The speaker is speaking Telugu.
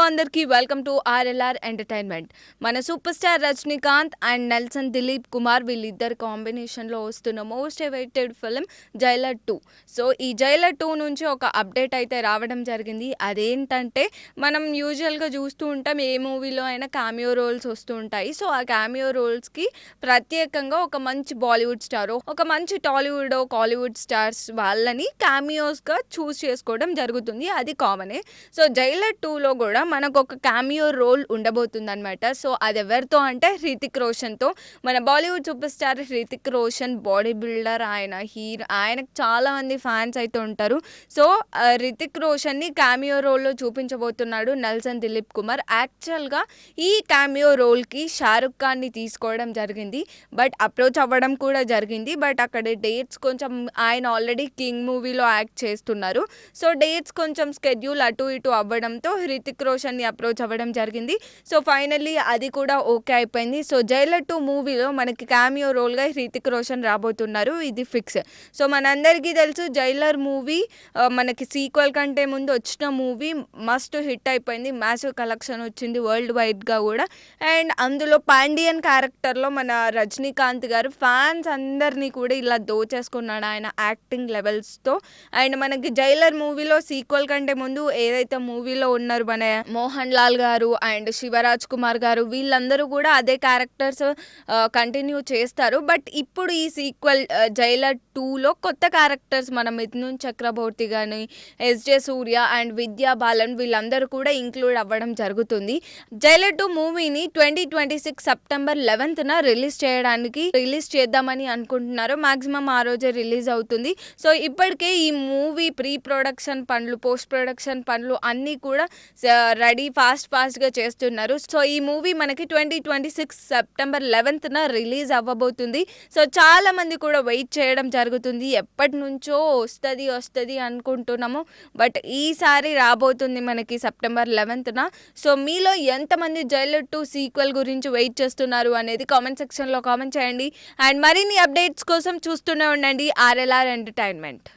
అందరికీ వెల్కమ్ టు ఆర్ఎల్ఆర్ ఎంటర్టైన్మెంట్. మన super star Rajinikanth and Nelson Dilip Kumar వీళ్ళిద్దరు కాంబినేషన్లో వస్తున్న most awaited film Jailer 2. So ఈ జైలర్ 2 నుంచి ఒక అప్డేట్ అయితే రావడం జరిగింది. అదేంటంటే మనం యూజువల్గా చూస్తూ ఉంటాం, ఏ మూవీలో అయినా క్యామియో రోల్స్ వస్తూ ఉంటాయి. సో ఆ క్యామియో రోల్స్కి ప్రత్యేకంగా ఒక మంచి బాలీవుడ్ స్టార్, ఒక మంచి టాలీవుడ్ కాలీవుడ్ స్టార్స్ వాళ్ళని క్యామియోస్గా చూస్ చేసుకోవడం జరుగుతుంది. అది కామనే. సో జైలర్ 2లో కూడా మనకు ఒక క్యామియో రోల్ ఉండబోతుంది అనమాట. సో అది ఎవరితో అంటే హృతిక్ రోషన్తో. మన Bollywood super star Hrithik Roshan body builder, ఆయన హీరో, ఆయనకు చాలా మంది ఫ్యాన్స్ అయితే ఉంటారు. సో హృతిక్ రోషన్ని క్యామియో రోల్లో చూపించబోతున్నాడు నెల్సన్ దిలీప్ కుమార్. యాక్చువల్గా ఈ క్యామియో రోల్కి షారుఖ్ ఖాన్ని తీసుకోవడం జరిగింది, బట్ అప్రోచ్ అవ్వడం కూడా జరిగింది. బట్ అక్కడ డేట్స్ కొంచెం, ఆయన ఆల్రెడీ కింగ్ మూవీలో యాక్ట్ చేస్తున్నారు. సో డేట్స్ కొంచెం స్కెడ్యూల్ అటు ఇటు అవ్వడంతో హృతిక్ రోషన్ని అప్రోచ్ అవ్వడం జరిగింది. సో ఫైనల్లీ అది కూడా ఓకే అయిపోయింది. సో జైలర్ 2 మూవీలో మనకి క్యామియో రోల్గా హృతిక్ రోషన్ రాబోతున్నారు, ఇది ఫిక్స్. సో మనందరికీ తెలుసు జైలర్ మూవీ మనకి సీక్వెల్ కంటే ముందు వచ్చిన మూవీ మస్ట్ హిట్ అయిపోయింది, మ్యాసివ్ కలెక్షన్ వచ్చింది వరల్డ్ వైడ్గా కూడా. అండ్ అందులో పాండియన్ క్యారెక్టర్లో మన రజనీకాంత్ గారు ఫ్యాన్స్ అందరినీ కూడా ఇలా దోచేసుకున్నాడు ఆయన యాక్టింగ్ లెవెల్స్తో. అండ్ మనకి జైలర్ మూవీలో సీక్వెల్ కంటే ముందు ఏదైతే మూవీలో ఉన్నారు మన మోహన్ లాల్ గారు అండ్ శివరాజ్ కుమార్ గారు, వీళ్ళందరూ కూడా అదే క్యారెక్టర్స్ కంటిన్యూ చేస్తారు. బట్ ఇప్పుడు ఈ సీక్వెల్ జైలర్ 2లో కొత్త క్యారెక్టర్స్, మన మిథున్ చక్రబోర్తి కానీ, ఎస్జే సూర్య అండ్ విద్యా బాలన్, వీళ్ళందరూ కూడా ఇంక్లూడ్ అవ్వడం జరుగుతుంది. జైలర్ 2 మూవీని 2026 సెప్టెంబర్ 11న రిలీజ్ చేద్దామని అనుకుంటున్నారు. మాక్సిమం ఆ రోజే రిలీజ్ అవుతుంది. సో ఇప్పటికే ఈ మూవీ ప్రీ ప్రొడక్షన్ పనులు, పోస్ట్ ప్రొడక్షన్ పనులు అన్నీ కూడా రెడీ ఫాస్ట్గా చేస్తున్నారు. సో ఈ మూవీ మనకి 2026 సెప్టెంబర్ 11న రిలీజ్ అవ్వబోతుంది. సో చాలా మంది కూడా వెయిట్ చేయడం జరుగుతుంది. ఎప్పటి నుంచో వస్తుంది అనుకుంటున్నాము, బట్ ఈసారి రాబోతుంది మనకి సెప్టెంబర్ 11న. సో మీలో ఎంతమంది జైలర్ 2 సీక్వెల్ గురించి వెయిట్ చేస్తున్నారు అనేది కామెంట్ సెక్షన్లో కామెంట్ చేయండి. అండ్ మరిన్ని అప్డేట్స్ కోసం చూస్తూనే ఉండండి ఆర్ఎల్ఆర్ ఎంటర్టైన్మెంట్.